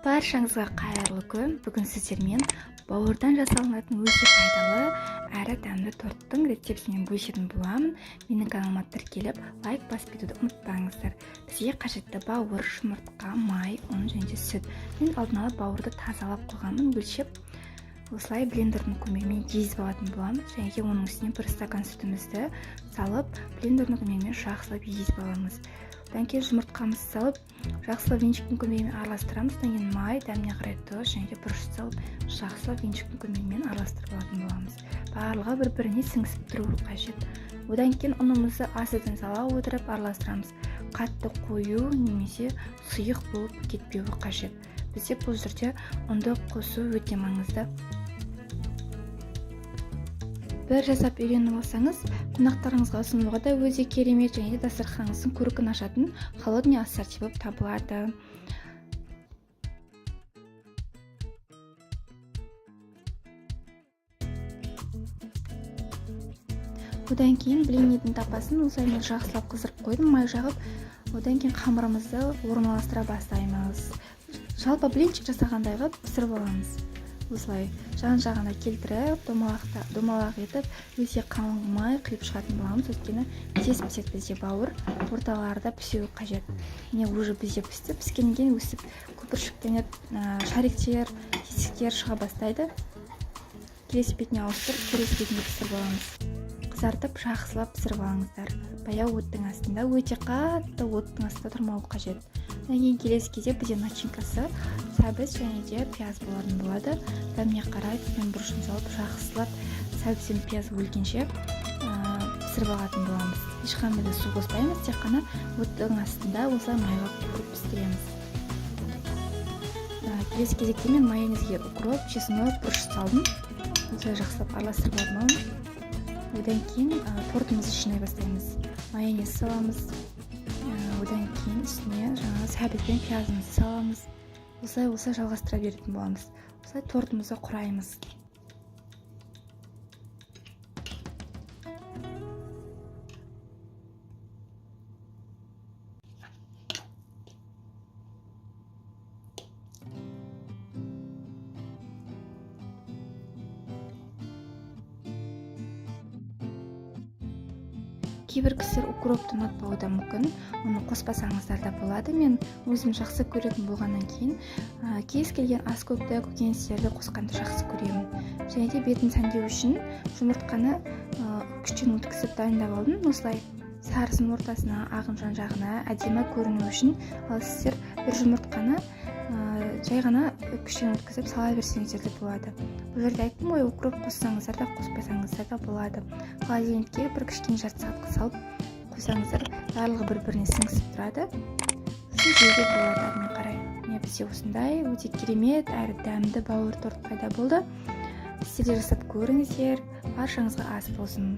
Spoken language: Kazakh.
Баршаңызға қайырлы күн. Бүгін сіздермен бауырдан жасалынатын өте пайдалы әрі дәмді торттың рецептімен бөлісетін боламын. Менің каналыма тіркеліп, лайк басып кетуді ұмытпаңыздар. Бізге қажетті бауыр, жұмыртқа, май, ұн және де сүт. Мен алдын ала бауырды тазалап қойғанмын, өлшеп. Осылай блендердің көмегімен езіп алатын боламыз. Және де оның үстіне 1 стакан сүтімізді салып, блендердің көмегімен жақсылап езіп аламыз. Одан кейін жұмыртқамызды салып, жақсылап венчиктің көмегімен араластырамыз. Одан кейін май, дәміне қарай тұз және де бұрыш салып, жақсылап венчиктің көмегімен араластырып алатын боламыз. Барлығы бір-біріне сіңісіп тұруы қажет. Одан кейін ұнымызды асыдан сала отырып араластырамыз. Қатты қою немесе сұйық болып кетпеуі қажет. Бізде бұл жерде ұнды қосу өте маңызды. Бір жасап үйреніп алсаңыз, қонақтарыңызға ұсынуға да өте керемет және де дастарханыңыздың көркін ашатын холодный ассорти болып табылады. Одан кейін блиннидің тапасын осылай мен жақсылап қыздырып қойдым, май жағып. Одан кейін қамырымызды орналастыра бастаймыз. Жалпы блинчик жасағандай қылып пісіріп аламыз. Осылай жан-жағына келтіріп, домалақ етіп, өте қалың май құйып шығатын боламыз. Өйткені тез піседі бізде бауыр, орталарда пісуі қажет. Міне уже бізде пісті. Піскеннен кейін өсіп көпіршіктеніп, шариктер, тесіктер шыға бастайды. Келесі бетіне ауыстырып, келесі бетіне пісіріп аламыз. Қызартып, жақсылап пісіріп алыңыздар. Баяу оттың астында, өте қатты оттың астында тұрмауы қажет. Одан кейін келесі кезде бізде начинкасы сәбіз және де пияз болатын болады. Дәміне қарай мен бұрышын салып, жақсылап сәбіз бен пияз өлгенше пісіріп алатын боламыз. Ешқандай да су қоспаймыз, тек қана оттың астында осылай майға қуырып пісіреміз. Келесі кезекте мен майонезге укроп, чеснок, бұрыш салдым. Осылай жақсылап араластырып аламын. Одан кейін тортымызды жинай бастаймыз. Майонез саламыз. Одан кейін үстіне жаңағы сәбіз бен пиязымызды саламыз. Осылай жалғастыра беретін боламыз. Осылай тортымызды құраймыз. Кейбір кісілер укропты ұнатпауы да мүмкін, оны қоспасаңыздар да болады. Мен өзім жақсы көретін болғаннан кейін кез келген аскөкті көкөністерді қосқанды жақсы көремін. Және де бетін сәндеу үшін жұмыртқаны күштен өткізіп дайындап алдым. Осылай сарысын ортасына, ағын жан-жағына әдемі көріну үшін. Ал сіздер бір жұмыртқаны жай ғана күштен өткізіп сала берсеңіздер де болады. Бұл жерде айттым ғой, укроп қоссаңыздар да, қоспасаңыздар да болады. Холодильникке бір кішкене жарты сағатқа салып қойсаңыздар, барлығы бір-біріне сіңісіп тұрады. Жеуге болады әрмен қарай. Міне бізде осындай өте керемет әрі дәмді бауыр торт пайда болды. Сіздер жасап көріңіздер. Баршаңызға ас болсын.